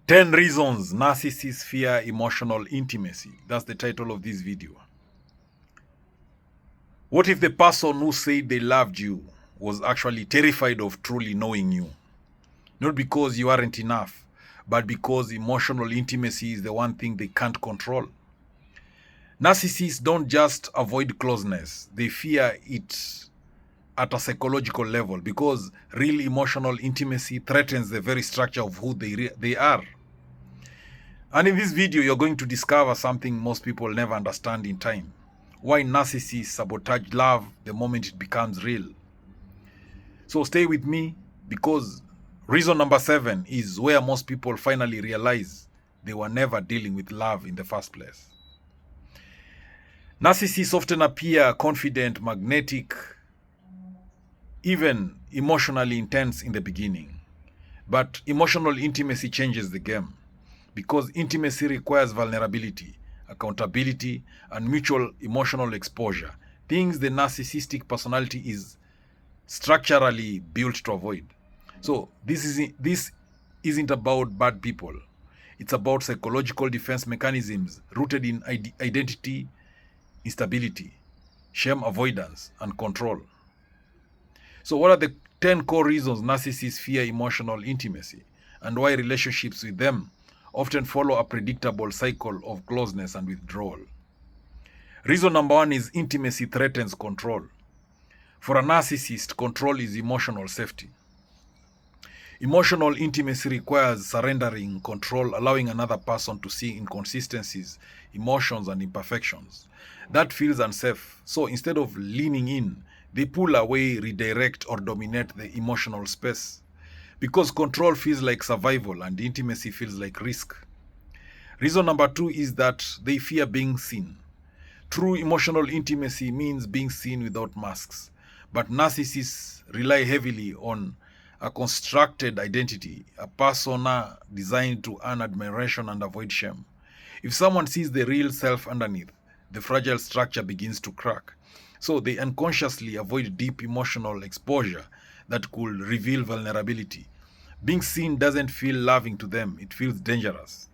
10 reasons narcissists fear emotional intimacy. That's the title of this video. What if the person who said they loved you was actually terrified of truly knowing you? Not because you aren't enough, but because emotional intimacy is the one thing they can't control. Narcissists don't just avoid closeness, they fear it at a psychological level because real emotional intimacy threatens the very structure of who they are. And in this video, you're going to discover something most people never understand in time. Why narcissists sabotage love the moment it becomes real. So stay with me, because reason number 7 is where most people finally realize they were never dealing with love in the first place. Narcissists often appear confident, magnetic, even emotionally intense in the beginning. But emotional intimacy changes the game, because intimacy requires vulnerability, accountability, and mutual emotional exposure, things the narcissistic personality is structurally built to avoid. So this isn't about bad people. It's about psychological defense mechanisms rooted in identity instability, shame avoidance, and control. So what are the 10 core reasons narcissists fear emotional intimacy, and why relationships with them often follow a predictable cycle of closeness and withdrawal? Reason number 1 is intimacy threatens control. For a narcissist, control is emotional safety. Emotional intimacy requires surrendering control, allowing another person to see inconsistencies, emotions, and imperfections. That feels unsafe. So instead of leaning in, they pull away, redirect, or dominate the emotional space. Because control feels like survival and intimacy feels like risk. Reason number 2 is that they fear being seen. True emotional intimacy means being seen without masks. But narcissists rely heavily on a constructed identity, a persona designed to earn admiration and avoid shame. If someone sees the real self underneath, the fragile structure begins to crack. So they unconsciously avoid deep emotional exposure that could reveal vulnerability. Being seen doesn't feel loving to them, it feels dangerous.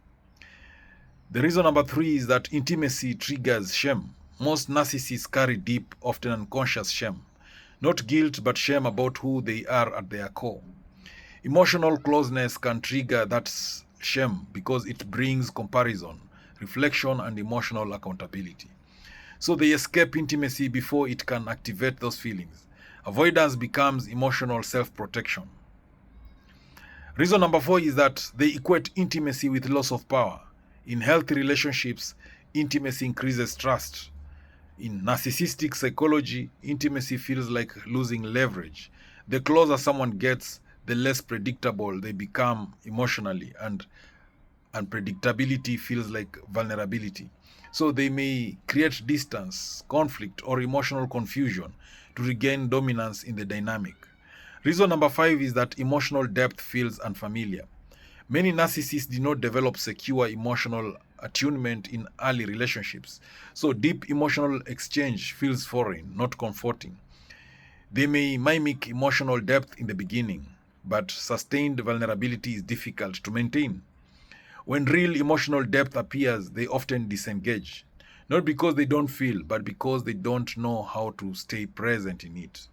The reason number 3 is that intimacy triggers shame. Most narcissists carry deep, often unconscious shame. Not guilt, but shame about who they are at their core. Emotional closeness can trigger that shame because it brings comparison, reflection, and emotional accountability. So they escape intimacy before it can activate those feelings. Avoidance becomes emotional self-protection. Reason number 4 is that they equate intimacy with loss of power. In healthy relationships, intimacy increases trust. In narcissistic psychology, intimacy feels like losing leverage. The closer someone gets, the less predictable they become emotionally, and unpredictability feels like vulnerability. So they may create distance, conflict, or emotional confusion to regain dominance in the dynamic. Reason number 5 is that emotional depth feels unfamiliar. Many narcissists do not develop secure emotional attunement in early relationships, so deep emotional exchange feels foreign, not comforting. They may mimic emotional depth in the beginning, but sustained vulnerability is difficult to maintain. When real emotional depth appears, they often disengage, not because they don't feel, but because they don't know how to stay present in it.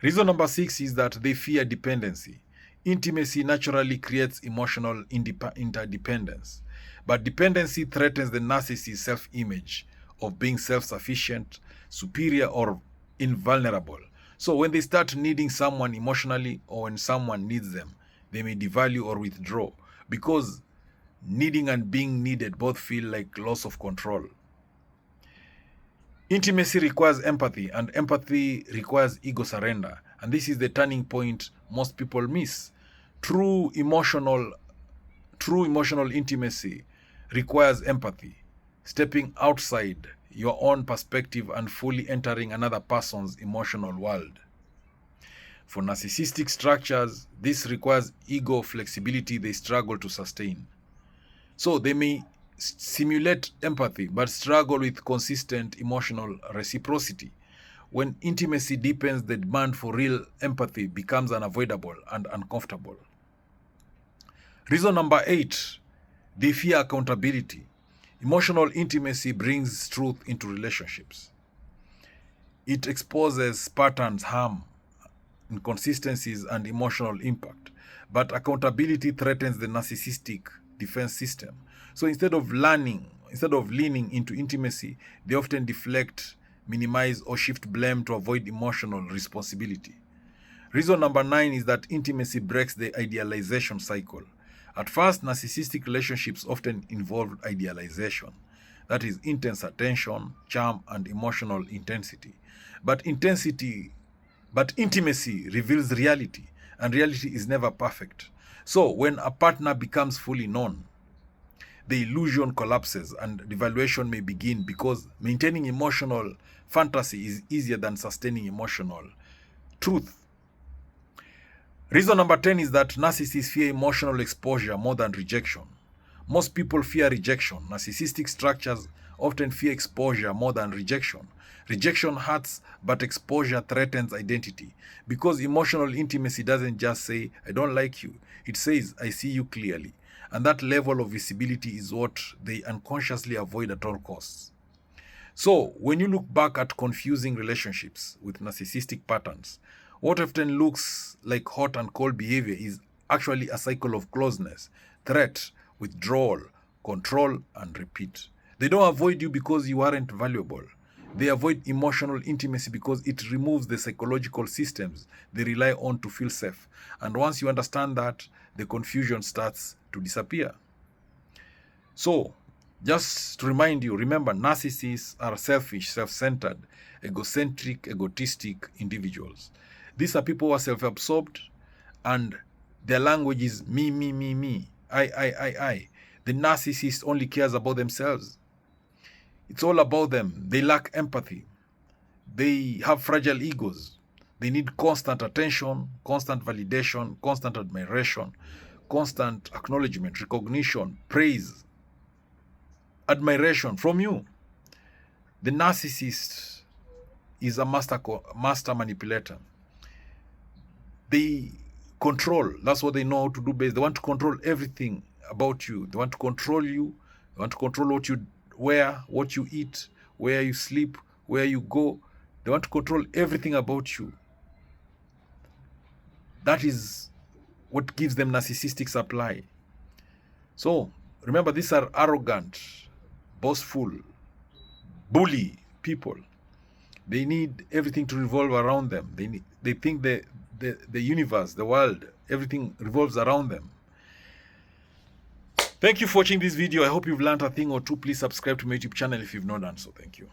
Reason number 6 is that they fear dependency. Intimacy naturally creates emotional interdependence, but dependency threatens the narcissist's self-image of being self-sufficient, superior, or invulnerable. So when they start needing someone emotionally, or when someone needs them, they may devalue or withdraw, because needing and being needed both feel like loss of control. Intimacy requires empathy, and empathy requires ego surrender. And this is the turning point most people miss. True emotional intimacy requires empathy, stepping outside your own perspective and fully entering another person's emotional world. For narcissistic structures, this requires ego flexibility they struggle to sustain. So they may simulate empathy but struggle with consistent emotional reciprocity. When intimacy deepens, the demand for real empathy becomes unavoidable and uncomfortable. Reason number 8, they fear accountability. Emotional intimacy brings truth into relationships. It exposes patterns, harm, inconsistencies, and emotional impact. But accountability threatens the narcissistic defense system. So instead of leaning into intimacy, they often deflect, minimize, or shift blame to avoid emotional responsibility. Reason number 9 is that intimacy breaks the idealization cycle. At first, narcissistic relationships often involve idealization. That is intense attention, charm, and emotional intensity. But intimacy reveals reality, and reality is never perfect. So when a partner becomes fully known, the illusion collapses and devaluation may begin, because maintaining emotional fantasy is easier than sustaining emotional truth. Reason number 10 is that narcissists fear emotional exposure more than rejection. Most people fear rejection. Narcissistic structures often fear exposure more than rejection. Rejection hurts, but exposure threatens identity. Because emotional intimacy doesn't just say, I don't like you. It says, I see you clearly. And that level of visibility is what they unconsciously avoid at all costs. So, when you look back at confusing relationships with narcissistic patterns, what often looks like hot and cold behavior is actually a cycle of closeness, threat, withdrawal, control, and repeat. They don't avoid you because you aren't valuable. They avoid emotional intimacy because it removes the psychological systems they rely on to feel safe. And once you understand that, the confusion starts to disappear. So, just to remind you, remember, narcissists are selfish, self-centered, egocentric, egotistic individuals. These are people who are self-absorbed, and their language is me, me, me, me, I. The narcissist only cares about themselves. It's all about them. They lack empathy. They have fragile egos. They need constant attention, constant validation, constant admiration, constant acknowledgement, recognition, praise, admiration from you. The narcissist is a master manipulator. They control. That's what they know how to do best. They want to control everything about you. They want to control you. They want to control what you wear, what you eat, where you sleep, where you go. They want to control everything about you. That is what gives them narcissistic supply. So remember, these are arrogant, boastful, bully people. They need everything to revolve around them. They think the universe, the world, everything revolves around them. Thank you for watching this video. I hope you've learned a thing or two. Please subscribe to my YouTube channel if you've not done so. Thank you.